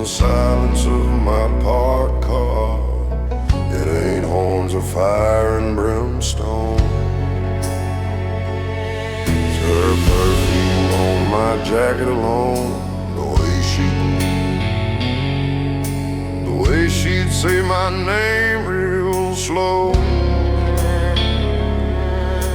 silence of my parked car. It ain't horns of fire and brimstone. It's her perfume on my jacket alone. The way she'd say my name real slow,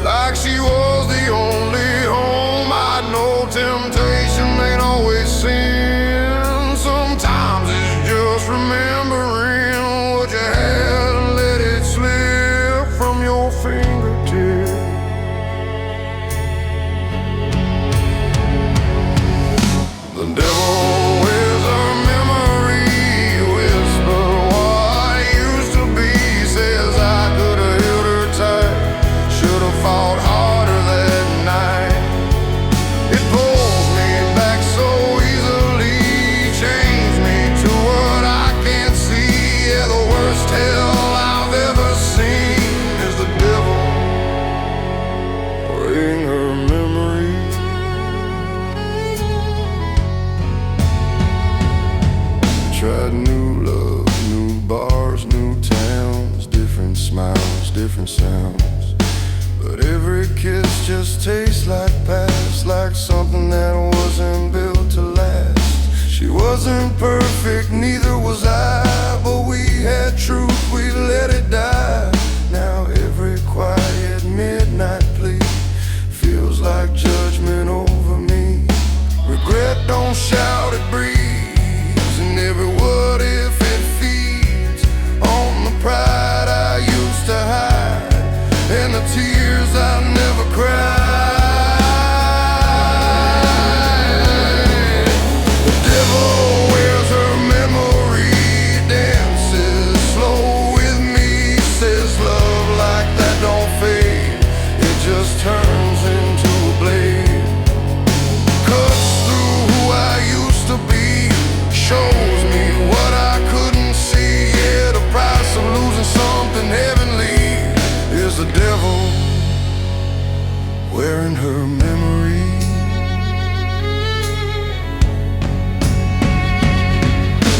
like she was the only home I'd know. Temptation ain't always sin. Sometimes it's just remembering what you had and let it slip from your fingertips. The devil wears a memory, whisper what used to be. Says I could have held her tight, should have fought harder that night. It pulls me back so easily, changed me to what I can't see. Yeah, the worst hell I've ever seen is the devil bring her memory. Tried new love, new bars, new towns, different smiles, different sounds. But every kiss just tastes like past, like something that wasn't built to last. She wasn't perfect, neither was I, but we had truth, we let it die. Now every quiet midnight plea feels like judgment over me. Regret don't shout, it breathes, and every what if it feeds on the pride I used to hide and the tears I never cried. The devil wears her memory, dances slow with me, says love like that don't fade, it just turns into a blade. Cuts through who I used to be, shows me what I couldn't see. Yeah, the price of losing something heavenly is the devil wearing her memory.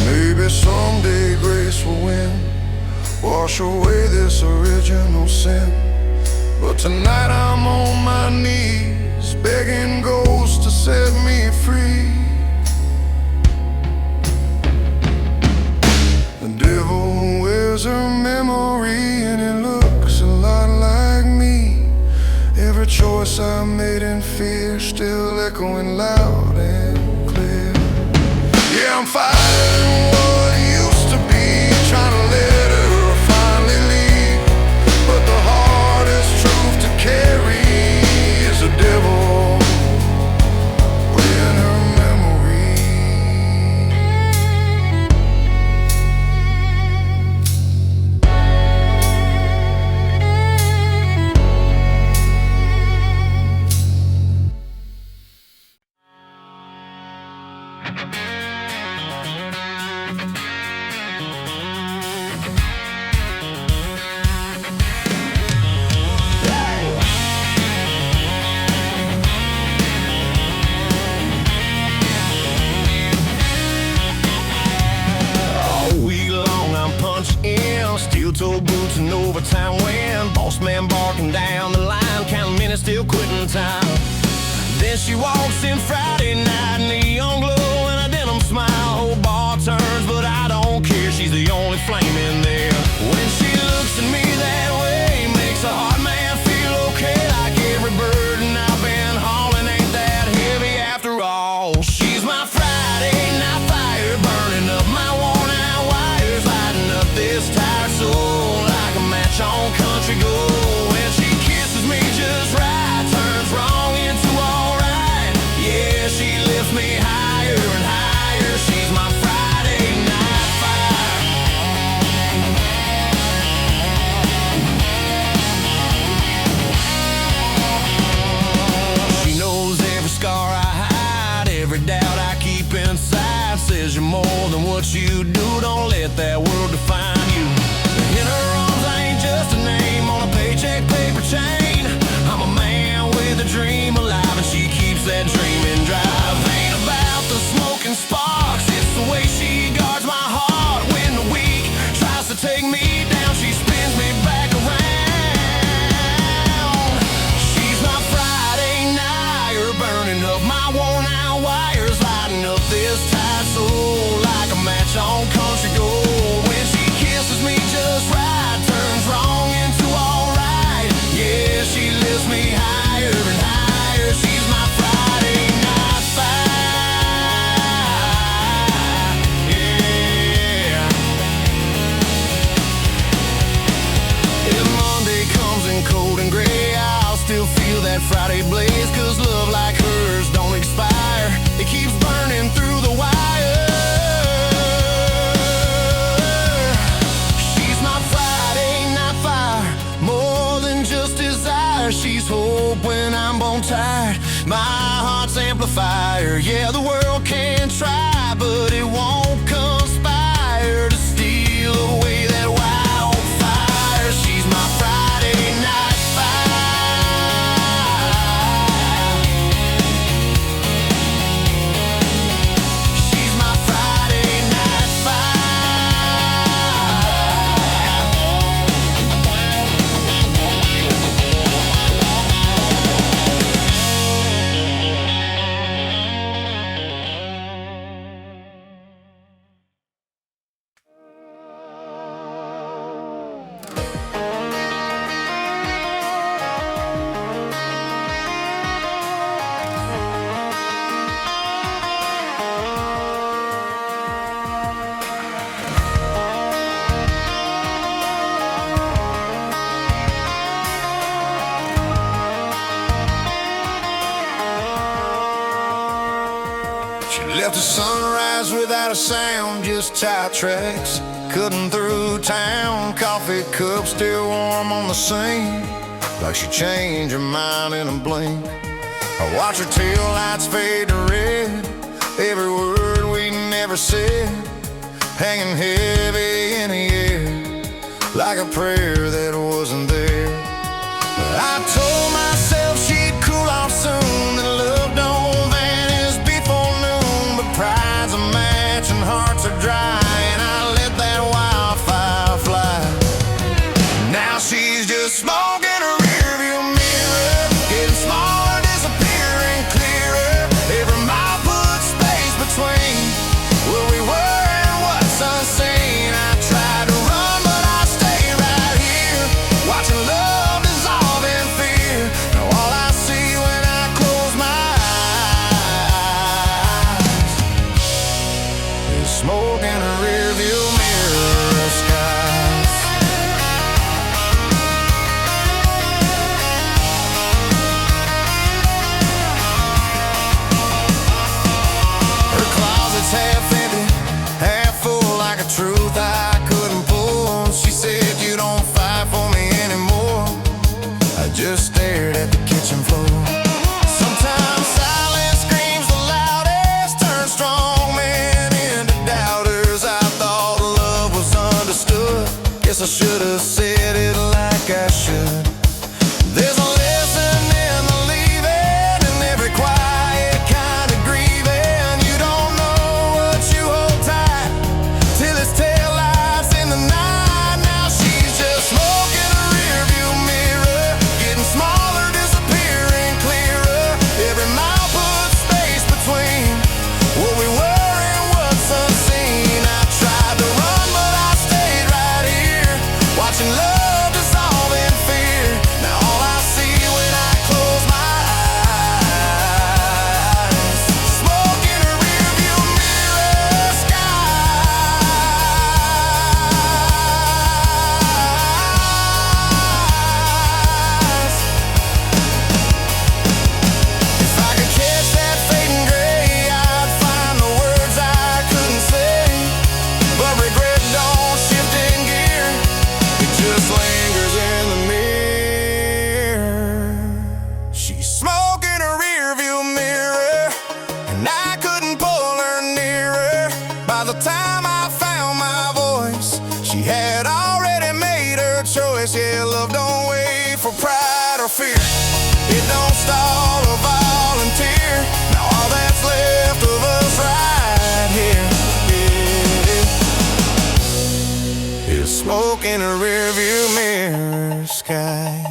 Maybe someday grace will win, wash away this original sin. But tonight I'm on my knees, begging ghosts to set me free. The devil wears her memory, and it looks a lot like me. Every choice I made in fear, still echoing loud and clear. Yeah, I'm fighting what used to be, trying to let her finally leave. But the hardest truth to carry is the devil wearing her memory. Steel-toe boots and overtime wind, boss man barking down the line, counting minutes, still quitting time. Then she walks in Friday night, neon glow and a denim smile. Whole bar turns, but I don't care, she's the only flame in there. When she looks at me that way, makes a hard man feel okay, like every burden I've been hauling ain't that heavy after all. She's my Friday night fire, burning up my worn-out wires, lighting up this tired soul like a match on country gold. When she kisses me just right, turns wrong into alright. Yeah, she lifts me higher and higher. She's my Friday night fire. She knows every scar I hide, every doubt I keep inside. Says you're more than what you do, don't let that world define you. In her arms I ain't just a name on a paycheck paper chain. I'm a man with a dream alive, and she keeps that dream in drive. Ain't about the smoke and sparks, it's the way she guards fire. Yeah, the world can try, but it won't conspire to steal away that wildfire. She's my Friday night fire. She's my Friday night left the sunrise without a sound, just tight tracks cutting through town. Coffee cup still warm on the sink, like she changed her mind in a blink. I watch her tail lights fade to red, every word we never said hanging heavy in the air, like a prayer that wasn't there. But I told myself she'd cool off soon, that love don't vanish before noon. But pride's a match and hearts are dry, and I let that wildfire fly. Now she's just smoke in her rearview mirror, getting smaller, disappearing clearer. Every mile puts space between where we were and what's unseen. I tried to run, but I stayed right here, watching love dissolve in fear. Now all I see when I close my eyes is smoke in a rearview mirror skies. Her closet's half empty, half full, like a truth I couldn't pull. She said, you don't fight for me anymore. I just stared at the kitchen floor. Sometimes silence screams the loudest, turn strong men into doubters. I thought love was understood, guess I should have said it like I should. There's a lesson in the leaving, and every quiet kind of grieving. You don't know what you hold tight till it's tail lights in the night. Now she's just smoke in a rearview mirror, getting smaller, disappearing clearer. Every mile puts space between what we were and what's unseen. I tried to run, but I stayed right here, watching love dissolve in fear. Now all I see when I close my eyes, smoke in a rearview mirror skies. If I could catch that fading gray, I'd find the words I couldn't say. But regret don't shift in gear, it just lingers in the mirror. She's smoking a rearview mirror, and I couldn't pull her nearer. By the time I found my voice, she had already made her choice. Yeah, love don't wait for pride or fear, it don't stall or volunteer. Now all that's left of us right here, yeah, is smoke in a rearview mirror skies.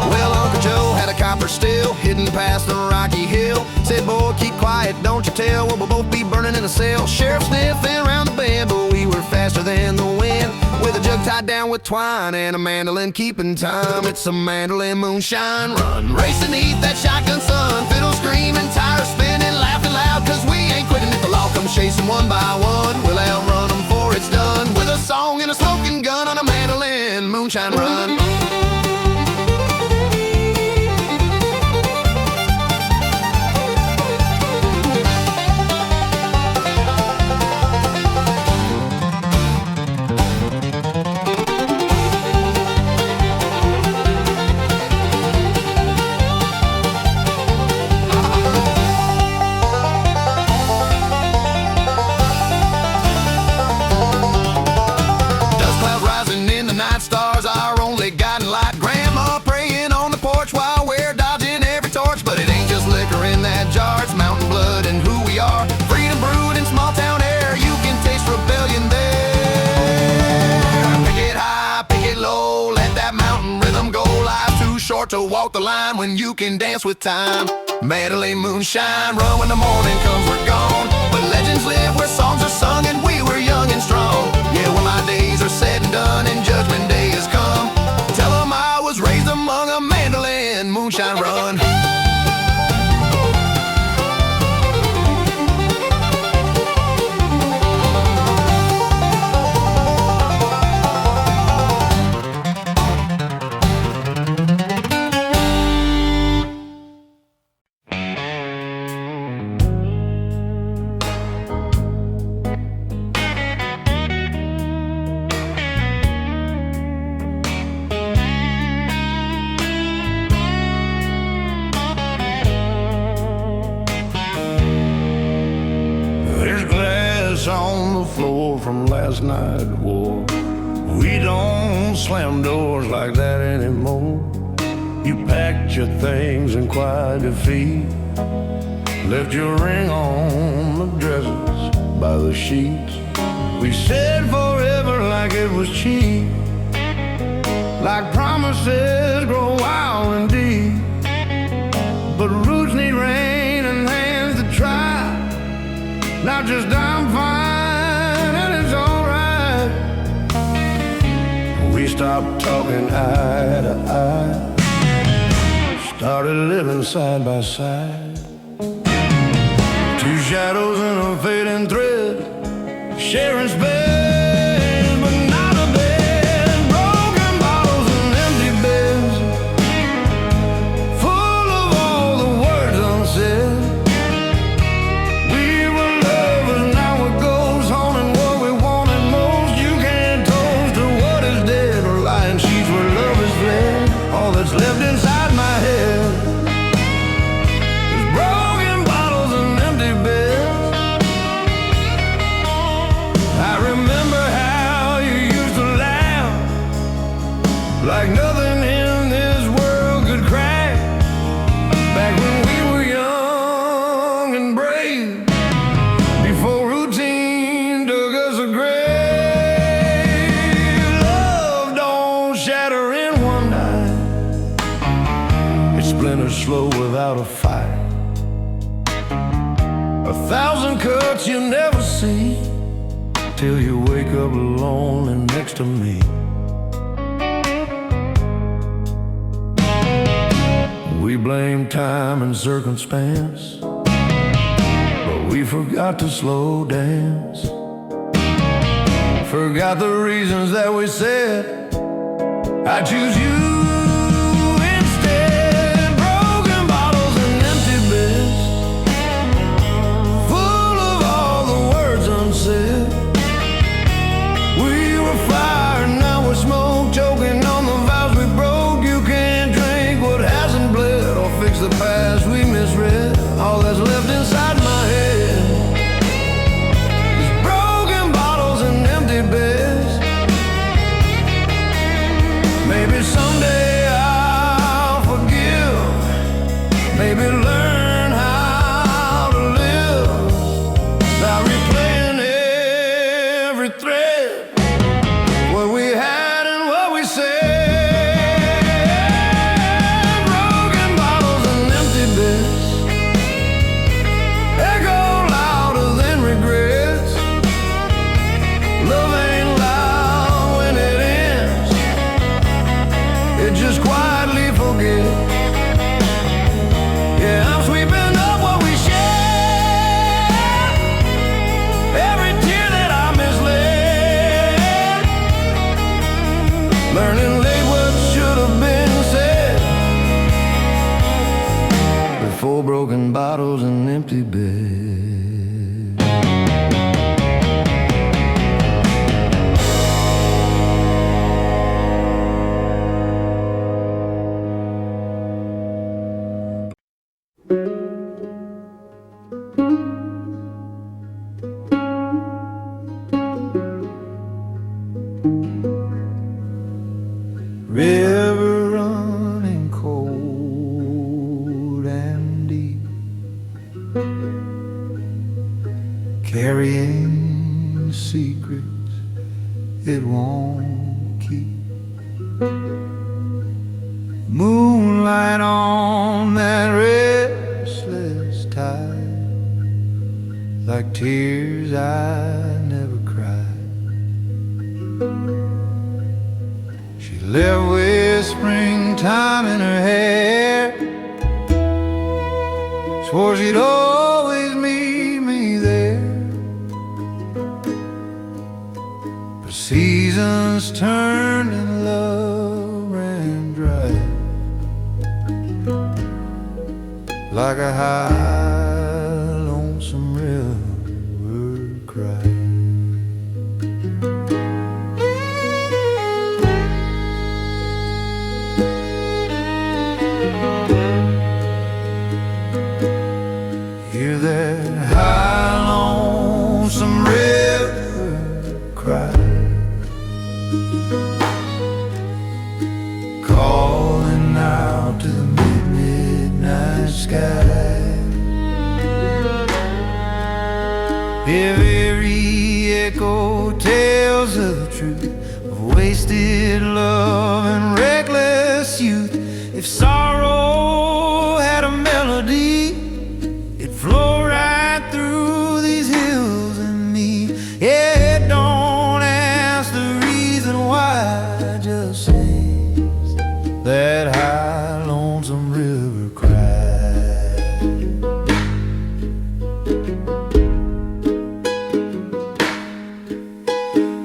Well, Uncle Joe had a copper still hidden past the rocky hill. Said, boy, keep quiet, don't you tell. We'll both be burning in a cell. Sheriff sniffing around the bend, but we were faster than the wind. With a jug tied down with twine and a mandolin keeping time. It's a mandolin moonshine run. Racing neath that shotgun sun. Fiddle screaming, tires spinning, laughing loud, cause we ain't quitting. If the law comes chasing one by one, we'll outrun them before it's done. With a song and a smoking gun on a mandolin moonshine run. To walk the line when you can dance with time. Mandolin moonshine, run when the morning comes, we're gone. But legends live where songs are sung and we were young and strong. Yeah, when my days are said and done and judgment day has come, tell them I was raised among a mandolin moonshine run. From last night war, we don't slam doors like that anymore. You packed your things in quiet defeat, left your ring on the dresses by the sheets. We said forever like it was cheap, like promises grow wild and deep. But roots need rain and hands to try, not just I'm fine. We stopped talking eye to eye, started living side by side. Two shadows in a fading thread, sharing space, but not a bed. Broken bottles and empty beds, full of all the words unsaid. We were lovers, now it goes on, and what we wanted most, you can't toast to what is dead. Or lying sheets where love is fled. All that's left inside my head is broken bottles and empty beds. I remember how you used to laugh like nothing in this world could crack, back when we were young and brave, before routine took us a grave. Love don't shatter in one night, it splinters slow without a fight. 1,000 cuts you never see, till you wake up lonely next to me. We blame time and circumstance, but we forgot to slow dance. Forgot the reasons that we said, I choose you instead. Broken bottles and empty beds, full of all the words unsaid. We were fire, now we're smoke, choking on the vows we broke. You can't drink what hasn't bled, or fix the past we misread. All that's left inside my head is broken bottles and empty beds. Maybe someday I'll forgive, maybe learn how to live, not replaying every thread, what we had and what we said. Broken bottles and empty beds, river running cold and deep, carrying secrets it won't keep. Moonlight on that restless tide, like tears I never cried. She left with springtime in her hair, swore she'd always meet me there. But seasons turned and love ran dry, like a high, lonesome river cry. Hear that high, lonesome river cry, calling out to the midnight sky. Every echo tells of the truth of wasted love and reckless youth. If sorrow had a melody, it'd flow right through these hills and me. Yeah, don't ask the reason why, just sings that high, lonesome river cry.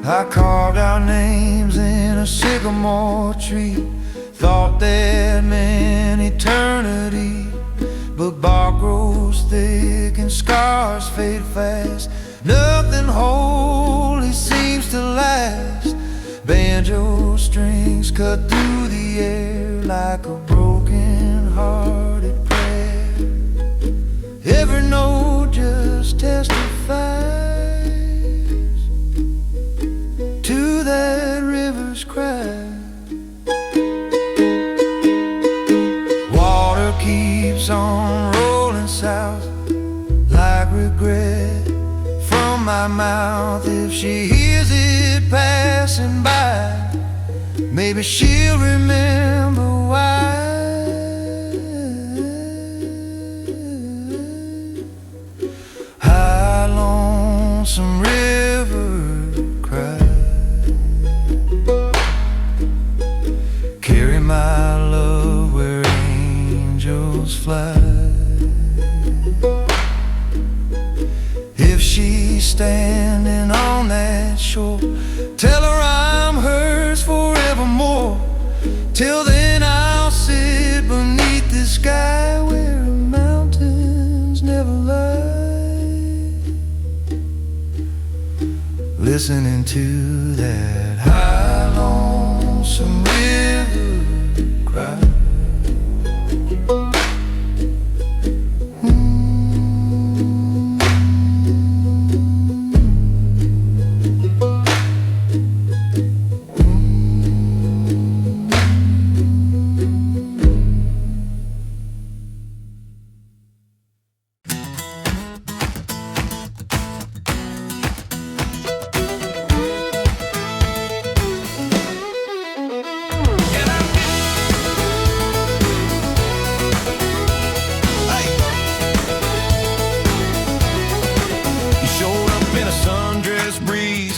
I carved our names in a sycamore tree, thought that meant eternity. But bark grows thick and scars fade fast, nothing holy seems to last. Banjo strings cut through the air like a broken-hearted prayer. Every note just testifies to that river's cry. Water keeps on rolling south like regret from my mouth. If she hears it passing by, maybe she'll remember why. High, lonesome river cry, carry my love where angels fly. If she's standing on that shore, tell her I'm hers forevermore. Till then I'll sit beneath the sky where mountains never lie, listening to that high, lonesome river cry.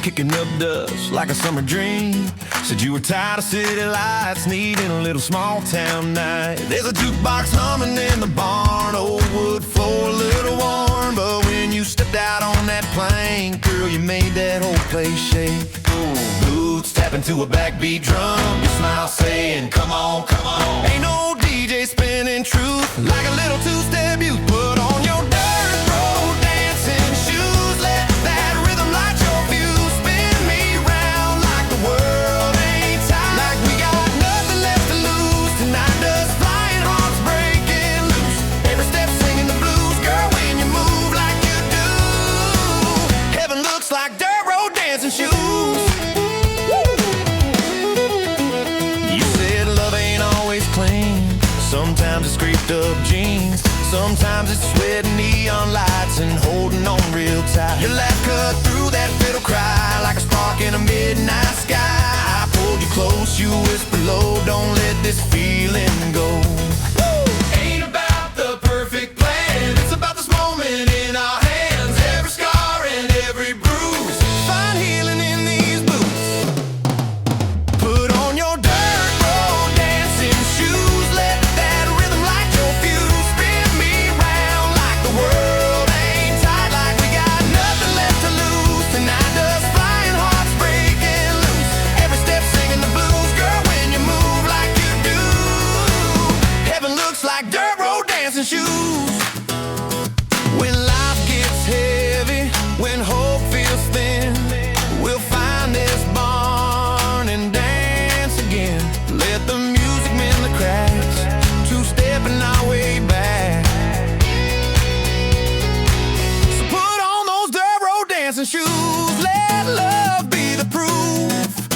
Kicking up dust like a summer dream. Said you were tired of city lights, needing a little small town night. There's a jukebox humming in the barn, old wood floor a little worn. But when you stepped out on that plane, girl, you made that whole place shake. Boots tapping to a backbeat drum, your smile saying, come on, come on. Ain't no DJ spinning truth like a little two-step you put on your dirt road dancing shoes. Let that rhythm light your view. You say ripped up jeans. Sometimes it's sweating neon lights and holding on real tight. Your laugh cut through that fiddle cry like a spark in a midnight sky. I pulled you close, you whispered low, don't let this feeling go. Woo! Ain't about the perfect plan, it's about this moment in our hands. Every scar and every bruise, find healing in these boots. Put on your dirt road dancing shoes, let that rhythm light your fuse. Spin me round like the world ain't tight, like we got nothing left to lose. Tonight does flying hearts breaking loose. Every step singing the blues, girl, when you move like you do. Heaven looks like dirt road dancing shoes. When life gets heavy, when hope feels thin, we'll find this barn and dance again. Let the music mend the cracks, two-stepping our way back. So put on those dirt road dancing shoes, let love be the proof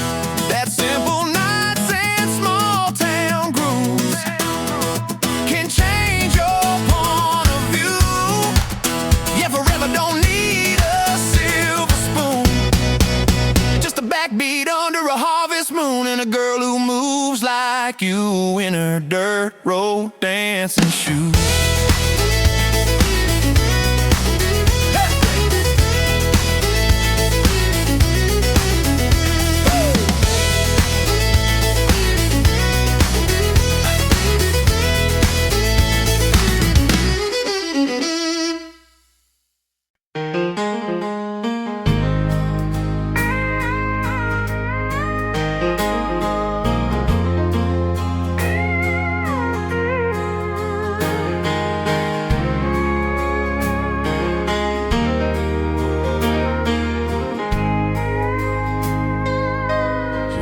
that simple nights and small town grooves can change your point of view. Yeah, forever don't need a silver spoon, just a backbeat under a harvest moon, and a girl who moves like you in her dirt road dancing shoes.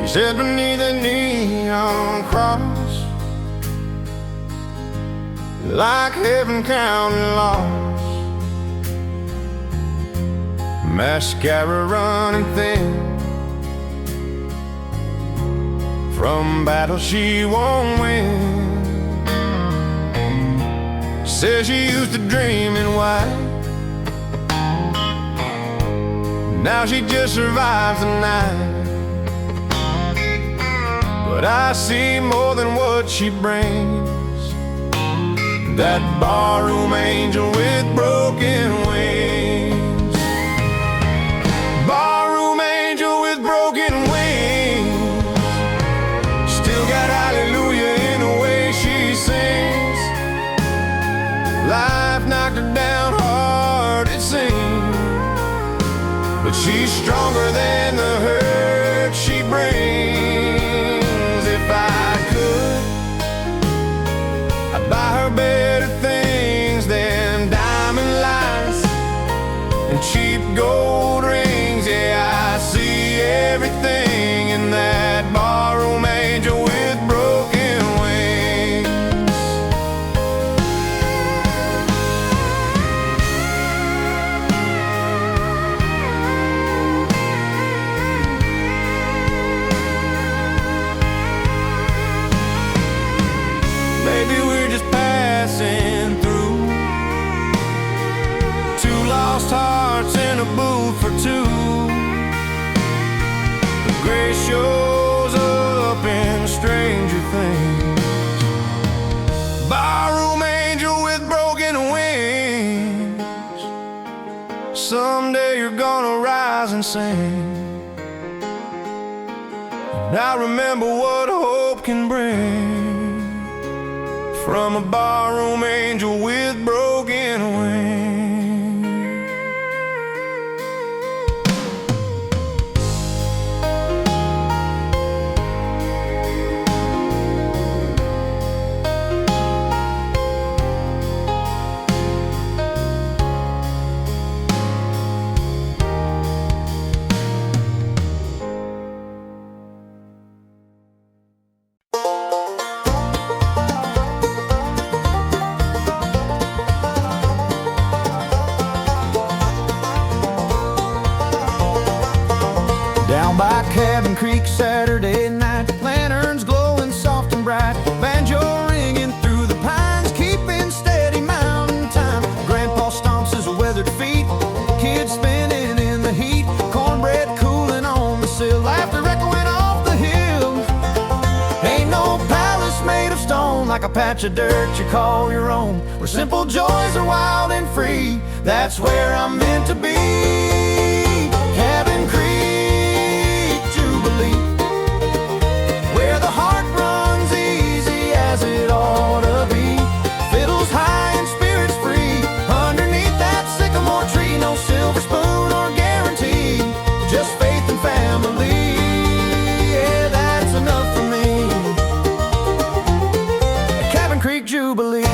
Sit beneath a neon cross, like heaven counting lost. Mascara running thin from battles she won't win. Says she used to dream in white, now she just survives the night. But I see more than what she brings, that barroom angel with broken wings. Barroom angel with broken wings, still got hallelujah in the way she sings. Life knocked her down hard, it seems, but she's stronger than the hurt she brings. If I could, I'd buy her better things than diamond lights and cheap gold rings. Yeah, I see everything in that barroom angel with broken wings. Maybe we're just passing through, two lost hearts in a booth for two. The grace shows up in Stranger Things. Barroom angel with broken wings, someday you're gonna rise and sing. And I remember what hope can bring from a barroom angel with broken wings. Down by Cabin Creek Saturday night, lanterns glowing soft and bright, banjo ringing through the pines, keep like a patch of dirt you call your own, where simple joys are wild and free. That's where I'm meant to be. Cabin Creek Jubilee, where the heart runs easy as it ought to be. Fiddles high and spirits free, underneath that sycamore tree. No silver spoon or guarantee, just faith and family. Yeah, that's enough for me. Cabin Creek Jubilee.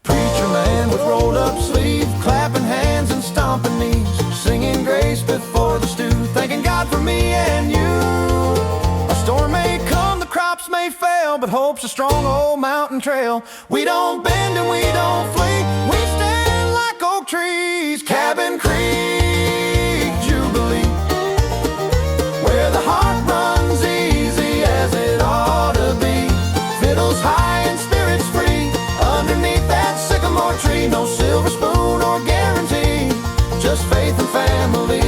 Preacher man with rolled up sleeve, clapping hands and stomping knees, singing grace before the stew, thanking God for me and you. A storm may come, the crops may fail, but hope's a strong old mountain trail. We don't bend and we don't flee, we stand like oak trees. Cabin Creek Jubilee, where the heart runs easy as it ought to be. Fiddles high and spirits free, underneath that sycamore tree. No silver spoon or guarantee, just faith and family.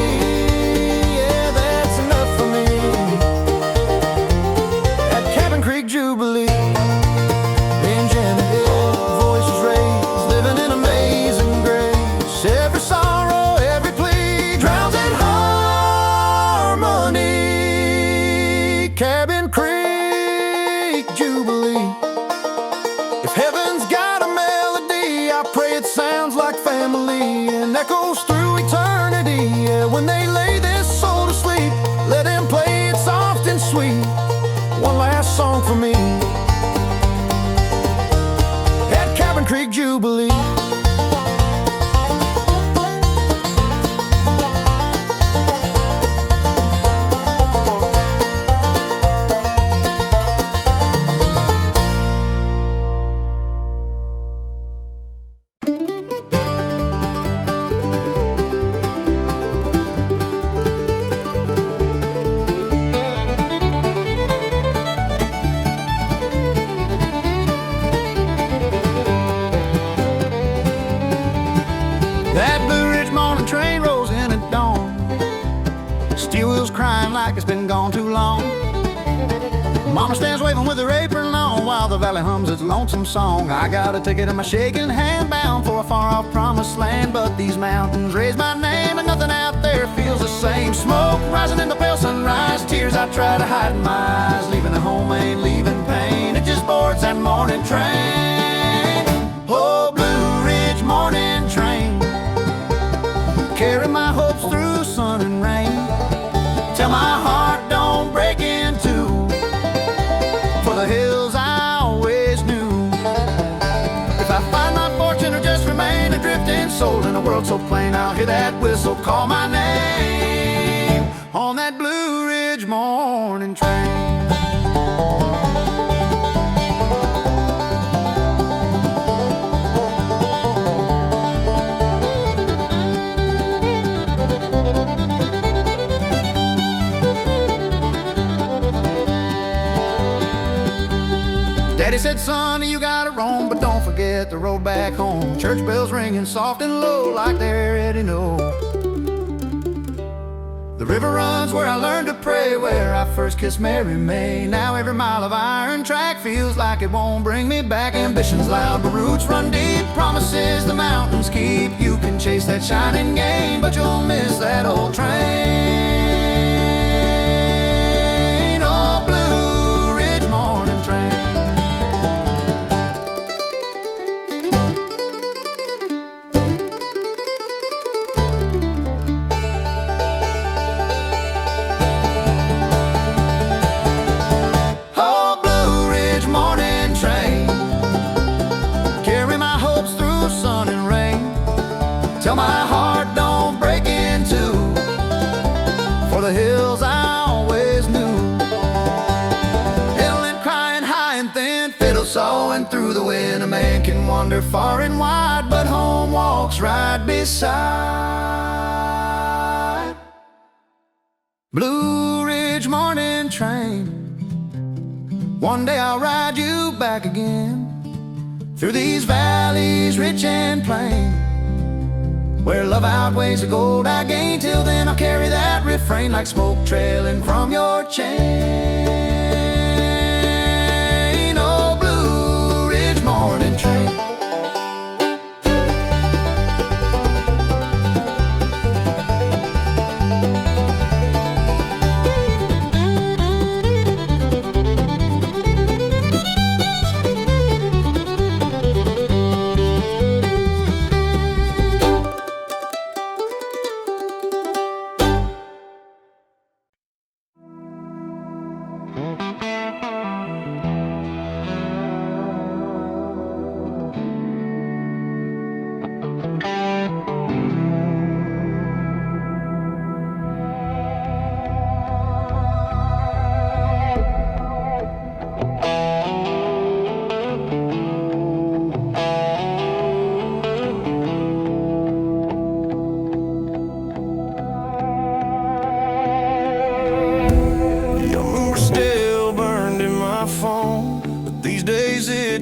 Yeah, that's enough for me. At Cabin Creek Jubilee, in Janet Hill, voices raised, living in amazing grace. Every sorrow, every plea drowns in harmony. Cabin Creek Jubilee. If heaven's got a melody, I pray it sounds like family and echoes through eternity. Yeah, when they lay this soul to sleep, let him play it soft and sweet. One last song for me at Cabin Creek Jubilee. That Blue Ridge morning train rolls in at dawn, steel wheels crying like it's been gone too long. Mama stands waving with her apron on while the valley hums its lonesome song. I got a ticket in my shaking hand, bound for a far-off promised land. But these mountains raise my name and nothing out there feels the same. Smoke rising in the pale sunrise, tears I try to hide in my eyes. Leaving the home ain't leaving pain, it just boards that morning train. Oh, Blue Ridge morning train, carry my hopes through sun and rain. Tell my heart don't break in two, for the hills I always knew. If I find my fortune or just remain a drifting soul in a world so plain, I'll hear that whistle call my name on that Blue Ridge morning train. Daddy said, son, you gotta roam, but don't forget the road back home. Church bells ringing soft and low like they already know. The river runs where I learned to pray, where I first kissed Mary May. Now every mile of iron track feels like it won't bring me back. Ambition's loud, but roots run deep. Promises the mountains keep. You can chase that shining game, but you'll miss that old train. Oh, Blue Ridge morning train. Tell my heart don't break in two, for the hills I always knew. Hailing, crying, high and thin, fiddle sawing through the wind. A man can wander far and wide, but home walks right beside. Blue Ridge morning train, one day I'll ride you back again, through these valleys rich and plain, where love outweighs the gold I gain. Till then I'll carry that refrain like smoke trailing from your chain.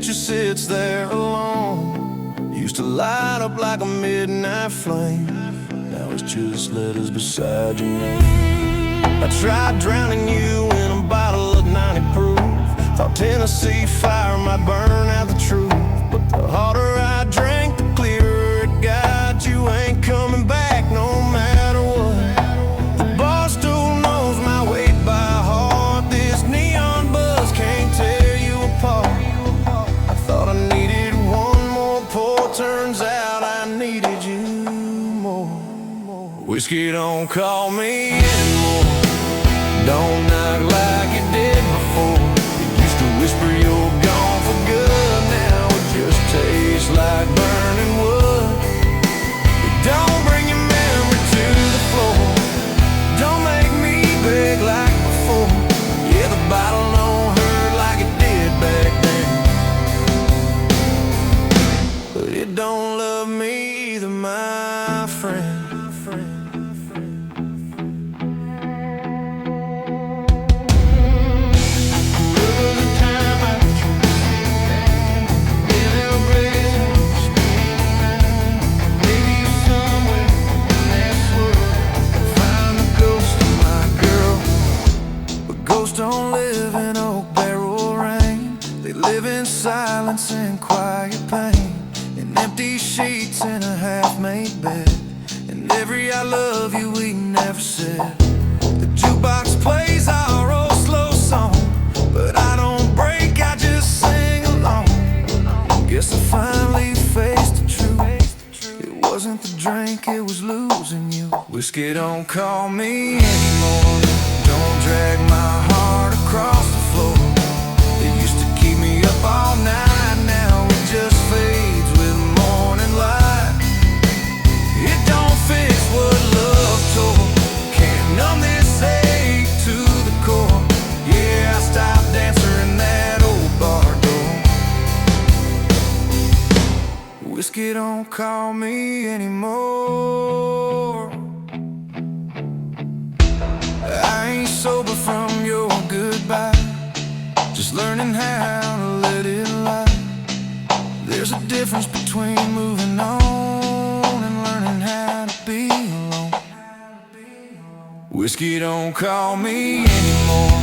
picture sits there alone. Used to light up like a midnight flame. Now it's just letters beside your name. I tried drowning you in a bottle of 90 proof. Thought Tennessee fire might burn out the truth. But the harder I drank, the clearer it got. You ain't coming back no matter what. The bar stool knows my weight by heart. This neon buzz can't tear you apart. I thought I needed one more pour. Turns out I needed you more. Whiskey don't call me anymore. Don't knock like you did before. You used to whisper you're gone for good. Now it just tastes like burning wood. Don't bring your memory to the floor. Don't make me beg like before. Yeah, the bottle don't hurt like it did back then, but it don't love me either, my friend. Don't live in oak barrel rain. They live in silence and quiet pain, in empty sheets in a half-made bed, and every I love you we never said. The jukebox plays our old slow song, but I don't break, I just sing along. Guess I finally faced the truth. It wasn't the drink, it was losing you. Whiskey don't call me anymore. Don't drag my heart across the floor. It used to keep me up all night. Now it just fades with morning light. It don't fix what love tore. Can't numb this ache to the core. Yeah, I stopped answering that old bar door. Whiskey don't call me anymore. I ain't sober from your goodbye, just learning how to let it lie. There's a difference between moving on and learning how to be alone. Whiskey don't call me anymore.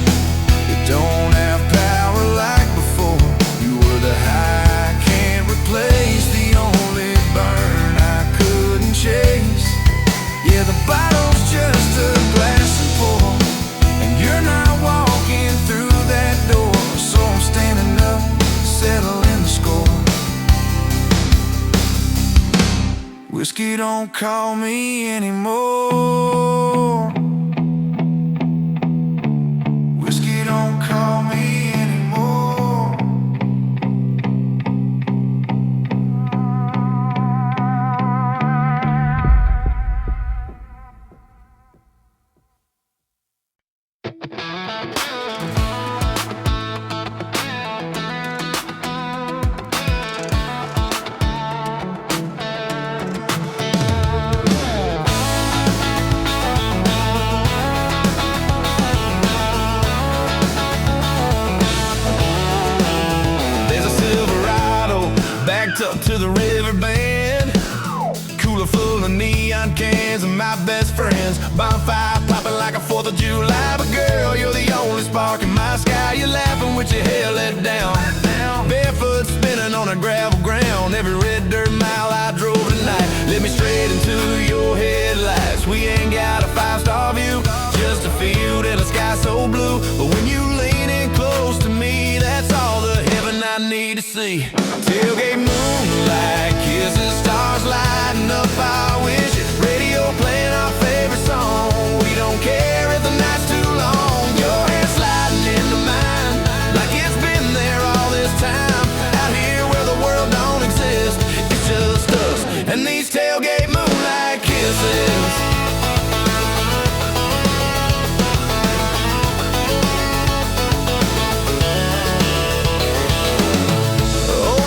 It don't have power like before. You were the high I can't replace, the only burn I couldn't chase. Yeah, the bottle's just a glass and pour, and you're not walking through that door. So I'm standing up, settling the score. Whiskey don't call me anymore. Whiskey don't call me anymore. Up to the river bend, cooler full of neon cans and my best friends. Bonfire popping like a 4th of July. But girl, you're the only spark in my sky. You're laughing with your hair let down, barefoot spinning on a gravel ground. Every red dirt mile I drove tonight led me straight into your headlights. We ain't got a 5-star view, just a field and a sky so blue. But when you lean in close to me, that's all the heaven I need to see. Tailgate moonlight, kisses, stars lighting up our wishes. Radio playing our favorite song. We don't care if the night's too long. Your hand sliding into mine, like it's been there all this time. Out here where the world don't exist, it's just us and these tailgate moonlight kisses. Oh,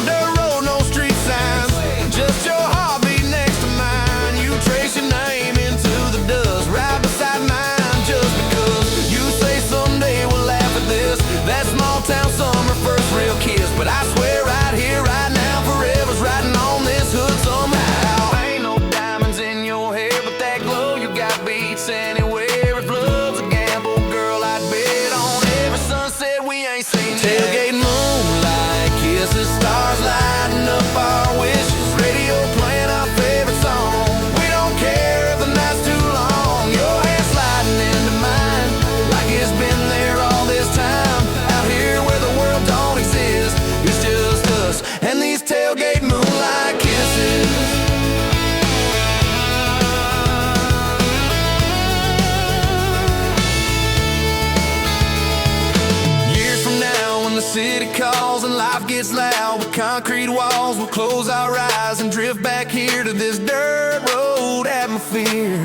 life gets loud with concrete walls, we'll close our eyes and drift back here to this dirt road atmosphere.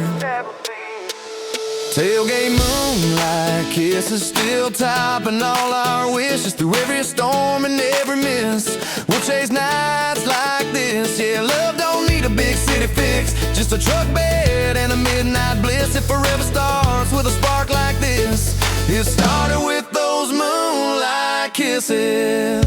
Tailgate moonlight kisses still topping all our wishes through every storm and every miss. We'll chase nights like this. Yeah, love don't need a big city fix, just a truck bed and a midnight bliss. It forever starts with a spark like this. It started with those moonlight kisses.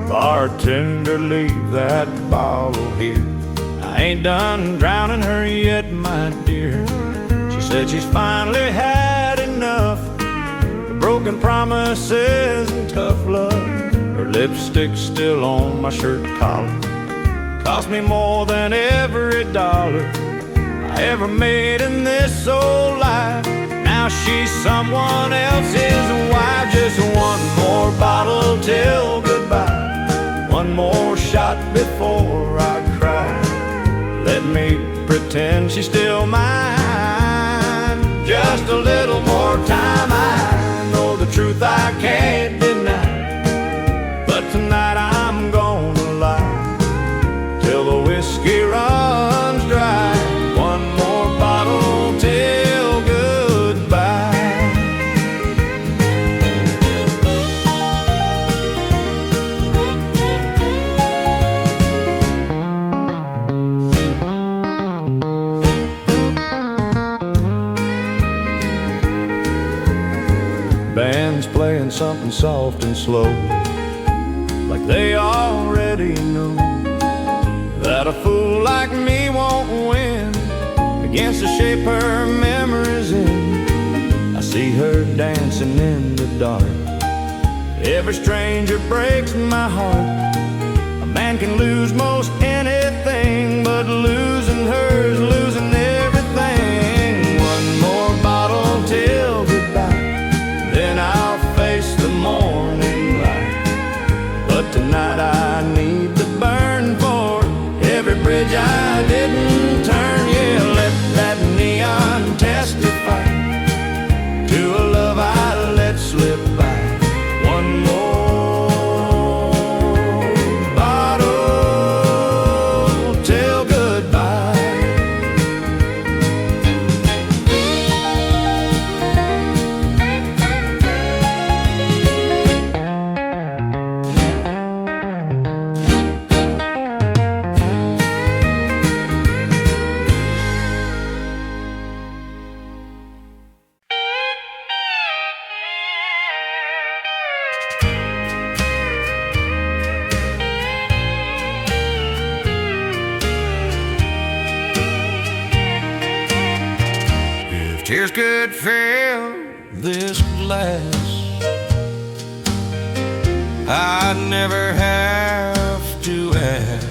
Bartender, leave that bottle here. I ain't done drowning her yet, my dear. She said she's finally had enough of broken promises and tough love. Her lipstick's still on my shirt collar. Cost me more than every dollar I ever made in this old life. Now she's someone else's wife. Just one more bottle till goodbye, one more shot before I cry. Let me pretend she's still mine. Just a little more time. I know the truth I can't deny, but tonight I'm gonna lie till the whiskey runs dry. One more bottle till goodbye. Band's playing something soft and slow, like they already know that a fool like me won't win against the shape her memory's in. I see her dancing in the dark. Every stranger breaks my heart. A man can lose most anything, but losing her's losing everything. One more bottle till goodbye, then I'll face the morning light. But tonight I need to burn for every bridge I didn't turn. Yeah, let that neon testify to a love I let slip by. One more bottle till goodbye. Tears could fill this glass, I'd never have to ask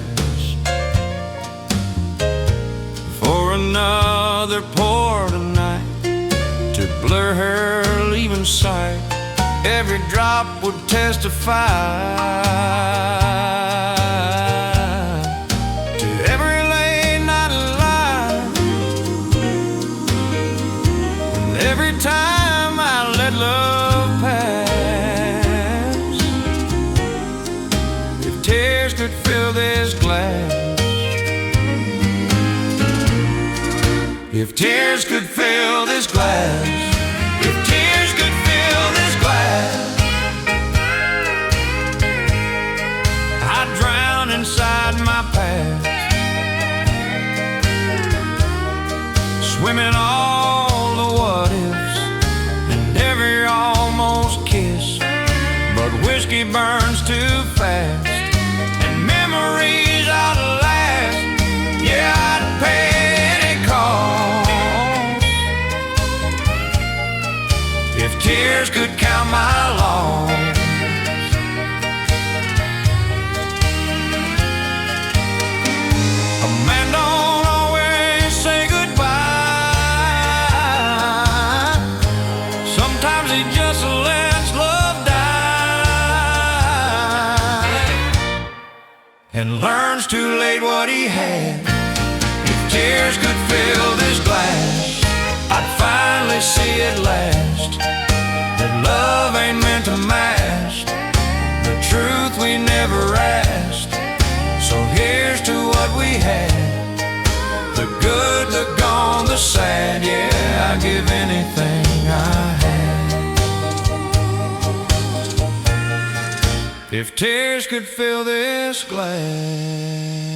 for another pour tonight to blur her leaving sight. Every drop would testify to every late night lie. Every time I let love pass, if tears could fill this glass, if tears could fill this glass, if tears could fill this glass, I'd drown inside my past, swimming all the what ifs and every almost kiss. But whiskey burns too fast and memories outlast. Yeah, I'd pay any cost if tears could count my loss. and learns too late what he had. If tears could fill this glass, I'd finally see at last that love ain't meant to mask the truth we never asked. So here's to what we had, the good, the gone, the sad. Yeah, I'd give anything I had. If tears could fill this glass.